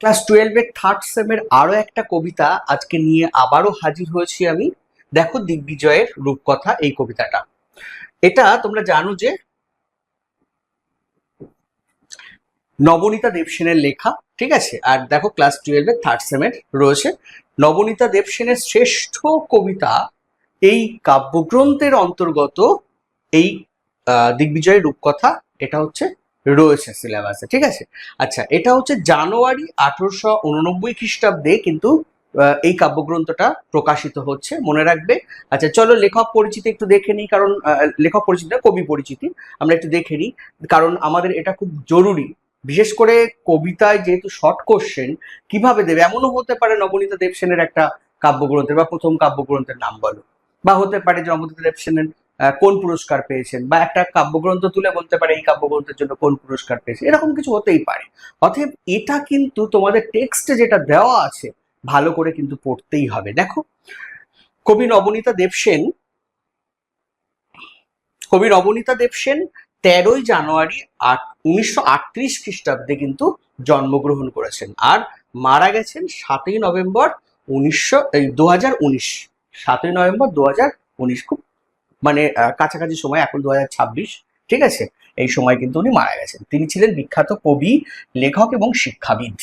Class 12-এর third সেমের আরো একটা কবিতা আজকে নিয়ে আবারও হাজির হয়েছি আমি। দেখো, দিগ্বিজয়ের রূপকথা এই কবিতাটা। এটা তোমরা জানো যে নবনীতা দেবসেনের লেখা, ঠিক আছে। আর দেখো, ক্লাস 12-এর থার্ড সেমের রয়েছে। নবনীতা দেবসেনের শ্রেষ্ঠ কবিতা এই কাব্যগ্রন্থের অন্তর্গত এই দিগ্বিজয়ের রূপকথা, এটা হচ্ছে রয়েছে সিলেবাসে, ঠিক আছে। আচ্ছা, এটা হচ্ছে জানুয়ারি 1889 খ্রিস্টাব্দে কিন্তু এই কাব্যগ্রন্থটা প্রকাশিত হচ্ছে, মনে রাখবে। আচ্ছা, চলো লেখক পরিচিতি একটু দেখে নিই, কারণ লেখক পরিচিতি না, কবি পরিচিতি আমরা একটু দেখে নিই, কারণ আমাদের এটা খুব জরুরি। বিশেষ করে কবিতায় যেহেতু শর্ট কোশ্চেন, কিভাবে দেবে, এমনও হতে পারে নবনীতা দেবসেনের একটা কাব্যগ্রন্থের বা প্রথম কাব্যগ্রন্থের নাম বলো, বা হতে পারে যে নবনীতা দেবসেনের কোন পুরস্কার পেয়েছেন, বা একটা কাব্যগ্রন্থ তুলে বলতে পারে এই কাব্যগ্রন্থের জন্য কোন পুরস্কার পেয়েছে, এরকম কিছু হতেই পারে। অতএব এটা কিন্তু তোমাদের টেক্সটে যেটা দেওয়া আছে ভালো করে কিন্তু পড়তেই হবে। দেখো, কবি নবনীতা দেবসেন কবি নবনীতা দেবসেন 13ই জানুয়ারি 1938 খ্রিস্টাব্দে কিন্তু জন্মগ্রহণ করেছেন, আর মারা গেছেন 7ই নভেম্বর 2019। 7ই নভেম্বর 2019, খুব মানে কাছাকাছি সময়, এখন 2026, ঠিক আছে। এই সময় কিন্তু উনি মারা গেছেন। তিনি ছিলেন বিখ্যাত কবি, লেখক এবং শিক্ষাবিদ।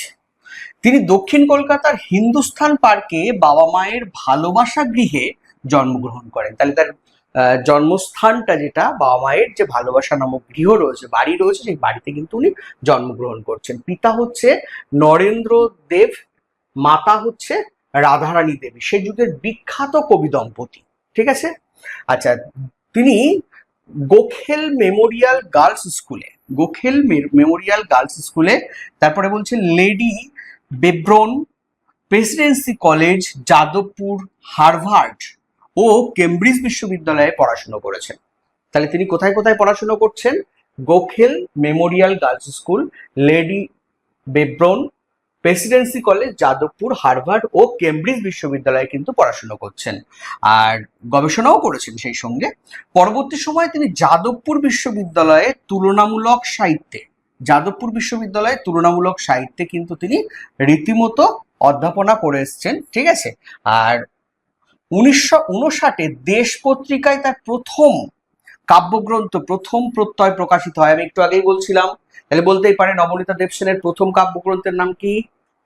তিনি দক্ষিণ কলকাতার হিন্দুস্থান পার্কে বাবা মায়ের ভালোবাসা গৃহে জন্মগ্রহণ করেন। তাহলে তার জন্মস্থানটা, যেটা বাবা মায়ের যে ভালোবাসা নামক গৃহ রয়েছে, বাড়ি রয়েছে, সেই বাড়িতে কিন্তু উনি জন্মগ্রহণ করছেন। পিতা হচ্ছে নরেন্দ্র দেব, মাতা হচ্ছে রাধারানী দেবী, সে যুগের বিখ্যাত কবি দম্পতি, ঠিক আছে। আচ্ছা, তিনি গোখেল মেমোরিয়াল গার্লস স্কুলে, তারপরে বলছে lady Brabourne presidency college, Jadavpur, Harvard ও কেমব্রিজ বিশ্ববিদ্যালয়ে পড়াশোনা করেছেন। তাহলে তিনি কোথায় কোথায় পড়াশোনা করছেন? Gokhale memorial girls school, lady Brabourne presidency college, Jadavpur, Harvard ও কেমব্রিজ বিশ্ববিদ্যালয়ে কিন্তু পড়াশোনা করছেন, আর গবেষণাও করেছেন সেই সঙ্গে। পরবর্তী সময়ে তিনি যাদবপুর বিশ্ববিদ্যালয়ে তুলনামূলক সাহিত্যে কিন্তু তিনি রীতিমতো অধ্যাপনা করে এসছেন, ঠিক আছে। আর 1959-এ দেশ পত্রিকায় তার প্রথম কাব্যগ্রন্থ প্রথম প্রত্যয় প্রকাশিত হয়। আমি একটু আগেই বলছিলাম, তাহলে বলতেই পারে নবনীতা দেবসেনের প্রথম কাব্যগ্রন্থের নাম কি?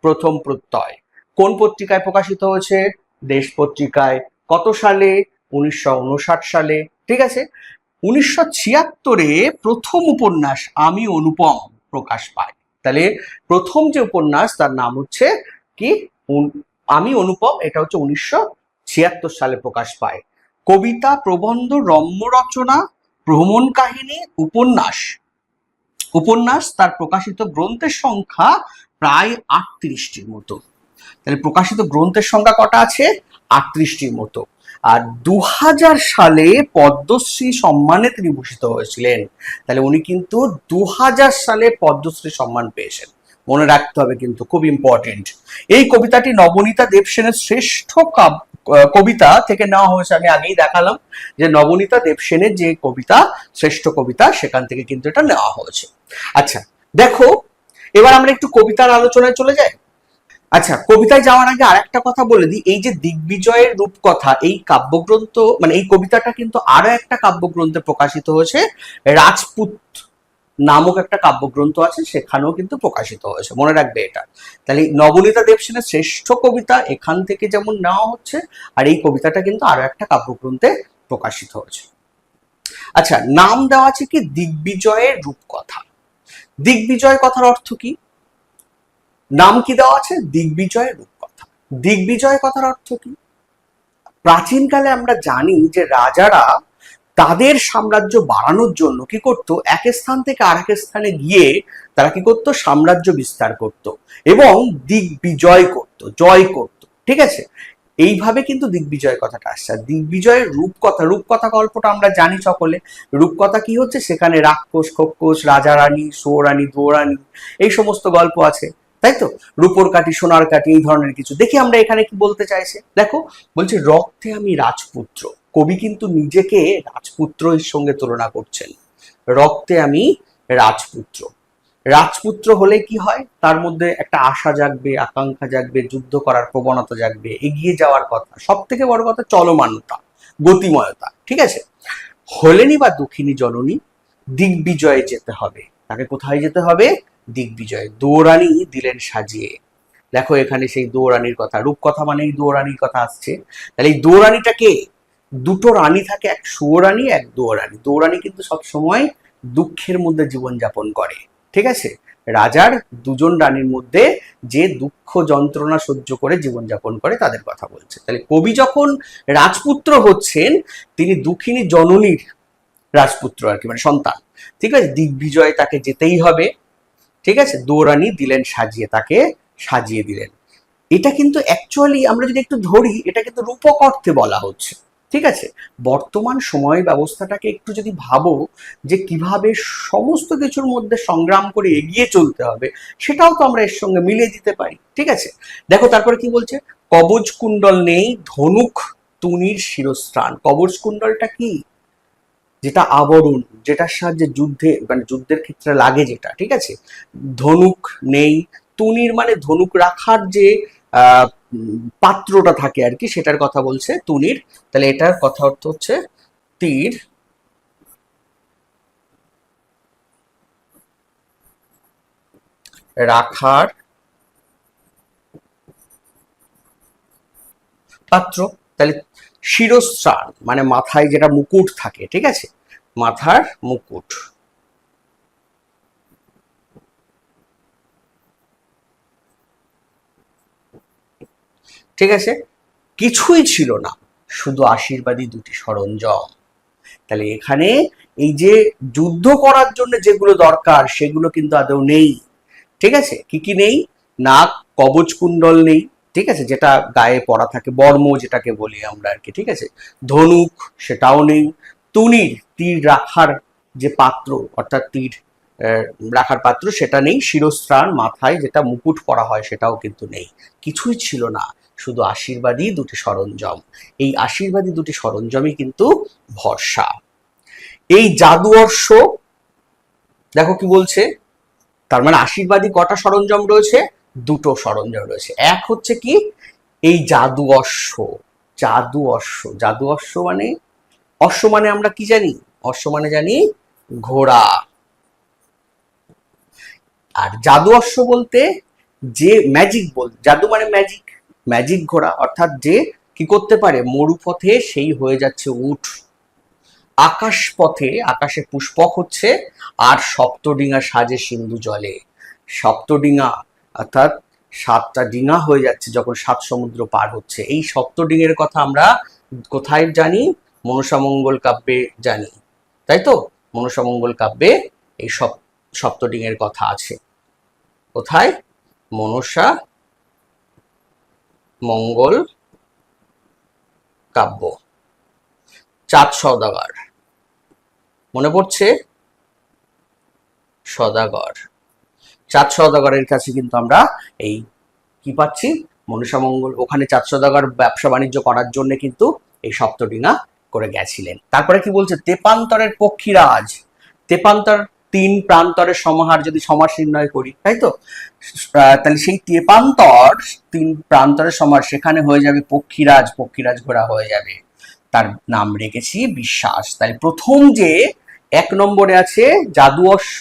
প্রথম প্রত্যয়। কোন পত্রিকায় প্রকাশিত হয়েছে? দেশ পত্রিকায়। কত সালে? 1959 সালে, ঠিক আছে। 1976-এ প্রথম উপন্যাস আমি অনুপম প্রকাশ পায়। তাহলে প্রথম যে উপন্যাস, তার নাম হচ্ছে কি? আমি অনুপম। এটা হচ্ছে 1976 সালে প্রকাশ পায়। কবিতা, প্রবন্ধ, রম্য রচনা, ভ্রমণ কাহিনী, উপন্যাস তার প্রকাশিত গ্রন্থের সংখ্যা প্রায় 38টির মতো। তাহলে প্রকাশিত গ্রন্থের সংখ্যা কটা আছে? 38টির মতো। আর 2000 সালে পদ্মশ্রী সম্মানে তিনি ভূষিত হয়েছিলেন। তাহলে উনি কিন্তু 2000 সালে পদ্মশ্রী সম্মান পেয়েছেন, মনে রাখতে হবে, কিন্তু খুব ইম্পর্টেন্ট। এই কবিতাটি নবনীতা দেবসেনের শ্রেষ্ঠ কবিতা থেকে নেওয়া হয়েছে। আমি আগেই দেখালাম যে নবনীতা দেবসেনের যে কবিতা, শ্রেষ্ঠ কবিতা, সেখান থেকে কিন্তু এটা নেওয়া হয়েছে। আচ্ছা, দেখো, এবার আমরা একটু কবিতার আলোচনায় চলে যাই। আচ্ছা, কবিতায় যাওয়ার আগে আর একটা কথা বলে দিই, এই যে দিগ্বিজয়ের রূপকথা, এই কাব্যগ্রন্থ, মানে এই কবিতাটা কিন্তু আরো একটা কাব্যগ্রন্থে প্রকাশিত হয়েছে, রাজপুত নামক একটা কাব্যগ্রন্থ আছে, সেখানেও কিন্তু প্রকাশিত হয়েছে, মনে রাখবে এটা। তাহলে নবনীতা দেবসেনের শ্রেষ্ঠ কবিতা এখান থেকে যেমন নেওয়া হচ্ছে, আর এই কবিতাটা কিন্তু আরো একটা কাব্যগ্রন্থে প্রকাশিত হয়েছে। আচ্ছা, নাম দেওয়া আছে কি? দিগ্বিজয়ের রূপকথা। দিগ্বিজয় কথার অর্থ কি? নাম কি দেওয়া আছে? দিগ্বিজয় রূপকথা। দিগ্বিজয় কথার অর্থ কি? প্রাচীনকালে আমরা জানি যে রাজারা তাদের সাম্রাজ্য বাড়ানোর জন্য কি করত? এক স্থান থেকে আরেক স্থানে গিয়ে তারা কি করত? সাম্রাজ্য বিস্তার করত এবং দিগ্বিজয় করত, জয় করত, ঠিক আছে। এইভাবে কিন্তু দিগ্বিজয় কথাটা আসছে। আর দিগ্বিজয়ের রূপকথা গল্পটা আমরা জানি সকলে। রূপকথা কি হচ্ছে? সেখানে রাক্ষস, খক্ষস, রাজা রানী, সৌরানী, দৌরানী, এই সমস্ত গল্প আছে, তাই তো। রূপোর কাঠি, সোনার কাঠি, এই ধরনের কিছু। দেখি আমরা এখানে কি বলতে চাইছে। দেখো, বলছে রক্তে আমি রাজপুত্র। কবি কিন্তু নিজেকে রাজপুত্রের সঙ্গে তুলনা করছেন। রক্তে আমি রাজপুত্র। রাজপুত্র হলে কি হয়, তার মধ্যে একটা আশা জাগবে, আকাঙ্ক্ষা জাগবে, যুদ্ধ করার প্রবণতা জাগবে, এগিয়ে যাওয়ার কথা, সব থেকে বড় কথা চলমানতা, গতিময়তা, ঠিক আছে। হলেনি বা দুঃখিনী জননী, দিগ্বিজয়ে যেতে হবে, তাকে কোথায় যেতে হবে, দিগ্বিজয়। দৌরানী দিলেন সাজিয়ে, দেখো এখানে সেই দৌরানীর কথা, রূপকথা মানে এই দৌরানীর কথা আসছে। তাহলে এই দৌরানীটাকে, দুটো রানী থাকে, এক সুয়োরানী এক দৌরানী। দৌরানী কিন্তু সবসময় দুঃখের মধ্যে জীবনযাপন করে, ঠিক আছে। রাজার দুজন রানীর মধ্যে যে দুঃখ যন্ত্রণা সহ্য করে জীবনযাপন করে তাদের কথা বলছে। তাহলে কবি যখন রাজপুত্র হচ্ছেন, তিনি দুঃখিনী জননীর রাজপুত্র আর কি, মানে সন্তান, ঠিক আছে। দিগ্বিজয়ে তাকে যেতেই হবে, ঠিক আছে। দৌরানী দিলেন সাজিয়ে, তাকে সাজিয়ে দিলেন। এটা কিন্তু অ্যাকচুয়ালি আমরা যদি একটু ধরি, এটা কিন্তু রূপক অর্থে বলা হচ্ছে, ঠিক আছে। বর্তমান সময় ব্যবস্থাটাকে একটু যদি ভাবো যে কিভাবে সমস্ত কিছুর মধ্যে সংগ্রাম করে এগিয়ে চলতে হবে, সেটাও তো আমরা এর সঙ্গে মিলিয়ে দিতে পারি, ঠিক আছে। দেখো তারপরে কি বলছে, কবচ কুণ্ডল নেই ধনুক তুনির শিরস্ত্রাণ। কবচ কুণ্ডলটা কি, যেটা আবরণ, যেটার সাহায্যে যুদ্ধে মানে যুদ্ধের ক্ষেত্রে লাগে যেটা, ঠিক আছে। ধনুক নেই, তুনির মানে ধনুক রাখার যে পাত্রটা থাকে আর কি, সেটার কথা বলছে তুনির। তাহলে এটার কথা অর্থ হচ্ছে তীর রাখার পাত্র। তাহলে শিরস্ত্রাণ মানে মাথায় যেটা মুকুট থাকে, ঠিক আছে, মাথার মুকুট। ঠিক আছে, কিছুই ছিল না, শুধু আশীর্বাদী দুটি সরঞ্জাম। তাহলে এখানে এই যে যুদ্ধ করার জন্য যেগুলো দরকার সেগুলো কিন্তু আদৌ নেই, ঠিক আছে। কি কি নেই না, কবচ কুণ্ডল নেই, ঠিক আছে, যেটা গায়ে পরা থাকে, বর্ম যেটাকে বলি আমরা আর কি, ঠিক আছে। ধনুক সেটাও নেই, তুনির তীর রাখার যে পাত্র, অর্থাৎ তীর রাখার পাত্র সেটা নেই, শিরস্ত্রাণ মাথায় যেটা মুকুট পরা হয় সেটাও কিন্তু নেই, কিছুই ছিল না, শুধু আশীর্বাদী দুটি সরঞ্জাম। এই আশীর্বাদী দুটি সরঞ্জামই কিন্তু ভরসা। এই জাদু অশ্ব, দেখো কি বলছে, তার মানে আশীর্বাদী কটা সরঞ্জাম রয়েছে, দুটো সরঞ্জাম রয়েছে। এক হচ্ছে কি, এই জাদু অশ্ব। জাদু অশ্ব, জাদু অশ্ব মানে, অশ্ব মানে আমরা কি জানি, অশ্ব মানে জানি ঘোড়া। আর জাদু অশ্ব বলতে যে ম্যাজিক, জাদু মানে ম্যাজিক, ম্যাজিক ঘোড়া, অর্থাৎ যে কি করতে পারে, মরুপথে সেই হয়ে যাচ্ছে উঠ, আকাশ পথে আকাশে পুষ্পক হচ্ছে, আর সপ্তডিঙা সাজে সিন্ধু জলে। সপ্তডিঙা অর্থাৎ সাতটা ডিঙা হয়ে যাচ্ছে যখন সাত সমুদ্র পার হচ্ছে। এই সপ্তডিঙের কথা আমরা কোথায় জানি, মনসামঙ্গল কাব্যে জানি, তাই তো। মনসামঙ্গল কাব্যে এই সপ্তডিঙের কথা আছে। কোথায়, মনসা মঙ্গল কাব্য। চাঁদ সওদাগর, মনে পড়ছে, সওদাগর, চাঁদ সওদাগরের কাছে কিন্তু আমরা এই কি পাচ্ছি, মনসামঙ্গল, ওখানে চাঁদ সওদাগর ব্যবসা বাণিজ্য করার জন্য কিন্তু এই সপ্তডিঙা করে গেছিলেন। তারপরে কি বলছে, তেপান্তরের পক্ষীরাজ। তেপান্তর তিন প্রান্তরের সমাহার, যদি সমাস নির্ণয় করি, তাই তো। তাহলে সেই তেপান্তর তিন প্রান্তরের সমাহার, সেখানে হয়ে যাবে পক্ষীরাজ, পক্ষীরাজ ঘোড়া হয়ে যাবে, তার নাম রেখেছি বিশ্বাস। তাই প্রথম যে এক নম্বরে আছে জাদু অশ্ব,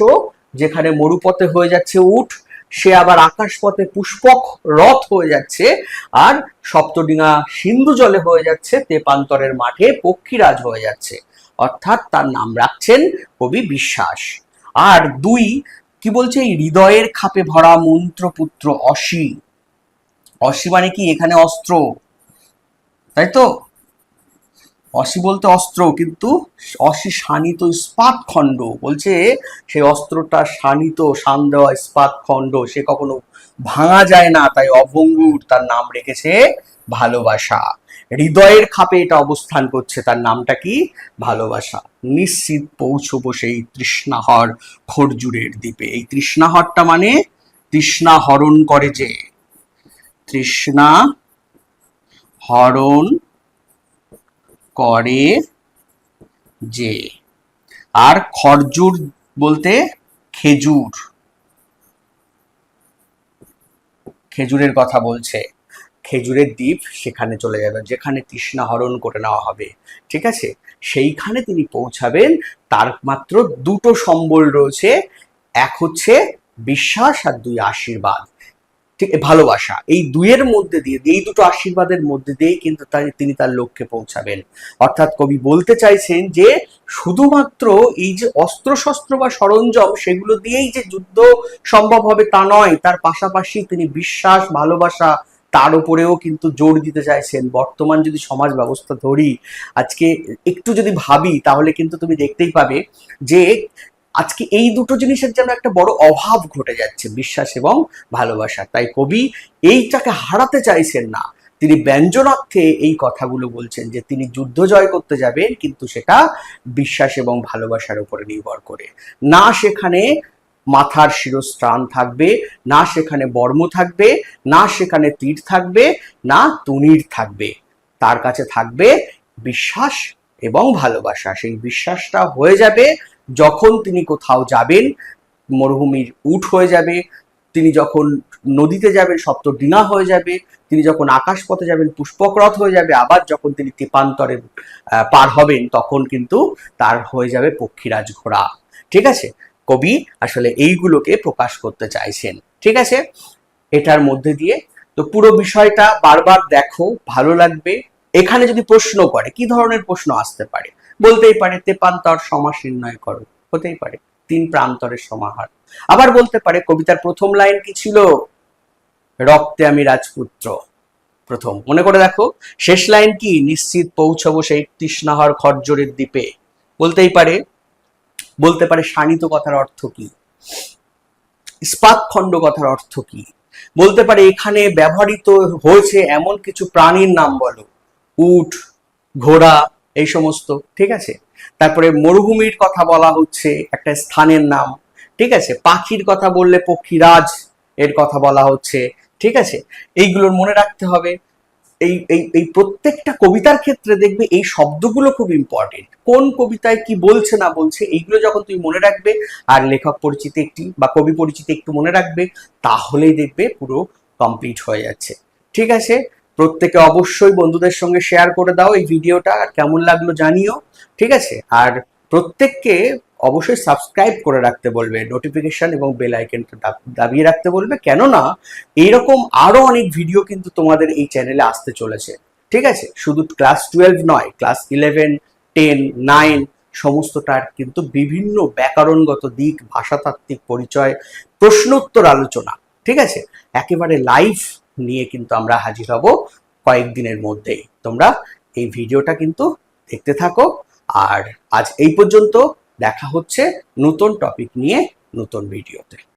যেখানে মরুপথে হয়ে যাচ্ছে উট, সে আবার আকাশ পথে পুষ্পক রথ হয়ে যাচ্ছে, আর সপ্তডিঙা সিন্ধু জলে হয়ে যাচ্ছে, তেপান্তরের মাঠে পক্ষীরাজ হয়ে যাচ্ছে, অর্থাৎ তার নাম রাখছেন কবি বিশ্বাস। আর দুই কি বলছে, এই হৃদয়ের খাপে ভরা মন্ত্রপুত্র অসি। অসি মানে কি, এখানে অস্ত্র, তাই তো। অসি বলতে অস্ত্র, কিন্তু অসি শানিত ইস্পাত খণ্ড, বলছে সেই অস্ত্রটা শানিত, শান দেওয়া ইস্পাত খণ্ড, সে কখনো ভাঙা যায় না, তাই অভঙ্গুর, তার নাম রেখেছে ভালোবাসা। হৃদয়ের খাপে এটা অবস্থান করছে, তার নামটা কি, ভালোবাসা। নিশ্চিত পৌঁছবো সেই তৃষ্ণাহর খরজুরের দ্বীপে। এই তৃষ্ণাহরটা মানে তৃষ্ণা হরণ করে যে, তৃষ্ণা হরণ করে যে। আর খরজুর বলতে খেজুর, খেজুরের কথা বলছে, খেজুরের দ্বীপ সেখানে চলে যাবেন যেখানে তৃষ্ণা হরণ করে নেওয়া হবে, ঠিক আছে? সেইখানে তিনি পৌঁছাবেন। তার মাত্র দুটো সম্বল রয়েছে, এক হচ্ছে বিশ্বাস আর দুই আশীর্বাদ, ঠিক ভালোবাসা। এই দুইয়ের মধ্যে দিয়ে, এই দুটো আশীর্বাদের মধ্যে দিয়েই কিন্তু তিনি তার লক্ষ্যে পৌঁছাবেন। অর্থাৎ কবি বলতে চাইছেন যে শুধুমাত্র এই যে অস্ত্রশস্ত্র বা সরঞ্জাম সেগুলো দিয়েই যে যুদ্ধ সম্ভব হবে তা নয়, তার পাশাপাশি তিনি বিশ্বাস, ভালোবাসা তার উপরেও কিন্তু জোর দিতে চাইছেন। বর্তমান যদি সমাজ ব্যবস্থা ধরি, আজকে একটু যদি ভাবি, তাহলে কিন্তু তুমি দেখতেই পাবে যে আজকে এই দুটো জিনিসের যেন একটা বড় অভাব ঘটে যাচ্ছে, বিশ্বাস এবং ভালোবাসা। তাই কবি এইটাকে হারাতে চাইছেন না, তিনি ব্যঞ্জনার্থে এই কথাগুলো বলছেন যে তিনি যুদ্ধ জয় করতে যাবেন, কিন্তু সেটা বিশ্বাস এবং ভালোবাসার উপরে নির্ভর করে। না সেখানে মাথার শিরস্ত্রাণ থাকবে, না সেখানে বর্ম থাকবে, না সেখানে তীর থাকবে, না তুনীর থাকবে, তার কাছে থাকবে বিশ্বাস এবং ভালোবাসা। সেই বিশ্বাসটা হয়ে যাবে যখন তিনি কোথাও যাবেন, মরুভূমির উট হয়ে যাবে, তিনি যখন নদীতে যাবেন সপ্তডিনা হয়ে যাবে, তিনি যখন আকাশপথে যাবেন পুষ্পকরথ হয়ে যাবে, আবার যখন তিনি তেপান্তরে পার হবেন তখন কিন্তু তার হয়ে যাবে পক্ষীরাজ ঘোড়া। ঠিক আছে, কবি আসলে এইগুলোকে প্রকাশ করতে চাইছেন। ঠিক আছে, এটার মধ্যে দিয়ে তো পুরো বিষয়টা বারবার দেখো, ভালো লাগবে। এখানে যদি প্রশ্ন করে, কি ধরনের প্রশ্ন আসতে পারে? বলতেই পারে তেপান্তর সমাস নির্ণয় করো, হতেই পারে তিন প্রান্তরের সমাহার। আবার বলতে পারে কবিতার প্রথম লাইন কি ছিল? রক্তে আমি রাজপুত্র। প্রথম মনে করে দেখো। শেষ লাইন কি? নিশ্চিত পৌঁছবো সেই তৃষ্ণাহর খর্জরের দ্বীপে। বলতেই পারে। বলতে পারে শানিত কথার অর্থ কি, ইস্পাত খণ্ড কথার অর্থ কি। বলতে পারে এখানে ব্যবহৃত হয়েছে এমন কিছু প্রাণীর নাম বলো, উট, ঘোড়া, এই সমস্ত। ঠিক আছে, তারপরে মরুভূমির কথা বলা হচ্ছে, একটা স্থানের নাম। ঠিক আছে, পাখির কথা বললে পক্ষীরাজ এর কথা বলা হচ্ছে। ঠিক আছে, এইগুলোর মনে রাখতে হবে। এই এই এই প্রত্যেকটা কবিতার ক্ষেত্রে দেখবে এই শব্দগুলো খুব ইম্পর্টেন্ট। কোন কবিতায় কি বলছে না বলছে, এইগুলো যখন তুমি মনে রাখবে আর লেখক পরিচিতি একটি বা কবি পরিচিতি একটু মনে রাখবে, তাহলেই দেখবে পুরো কমপ্লিট হয়ে যাচ্ছে। ঠিক আছে, প্রত্যেকে অবশ্যই বন্ধুদের সঙ্গে শেয়ার করে দাও এই ভিডিওটা, আর কেমন লাগলো জানিও। ঠিক আছে, আর প্রত্যেককে অবশ্যই সাবস্ক্রাইব করে রাখতে বলবে, নোটিফিকেশন এবং বেল আইকনটা দাবিয়ে রাখতে বলবে, কেননা এইরকম আরো অনেক ভিডিও কিন্তু তোমাদের এই চ্যানেলে আসতে চলেছে। ঠিক আছে, শুধু ক্লাস 12 নয়, ক্লাস 11, 10, 9 সমস্তটার কিন্তু বিভিন্ন ব্যাকরণগত দিক, ভাষাতাত্ত্বিক পরিচয়, প্রশ্নোত্তর আলোচনা, ঠিক আছে, একেবারে লাইভ নিয়ে কিন্তু আমরা হাজির হব কয়েকদিনের মধ্যেই। তোমরা এই ভিডিওটা কিন্তু দেখতে থাকো। আর আজ এই পর্যন্ত, দেখা হচ্ছে নতুন টপিক নিয়ে নতুন ভিডিওতে।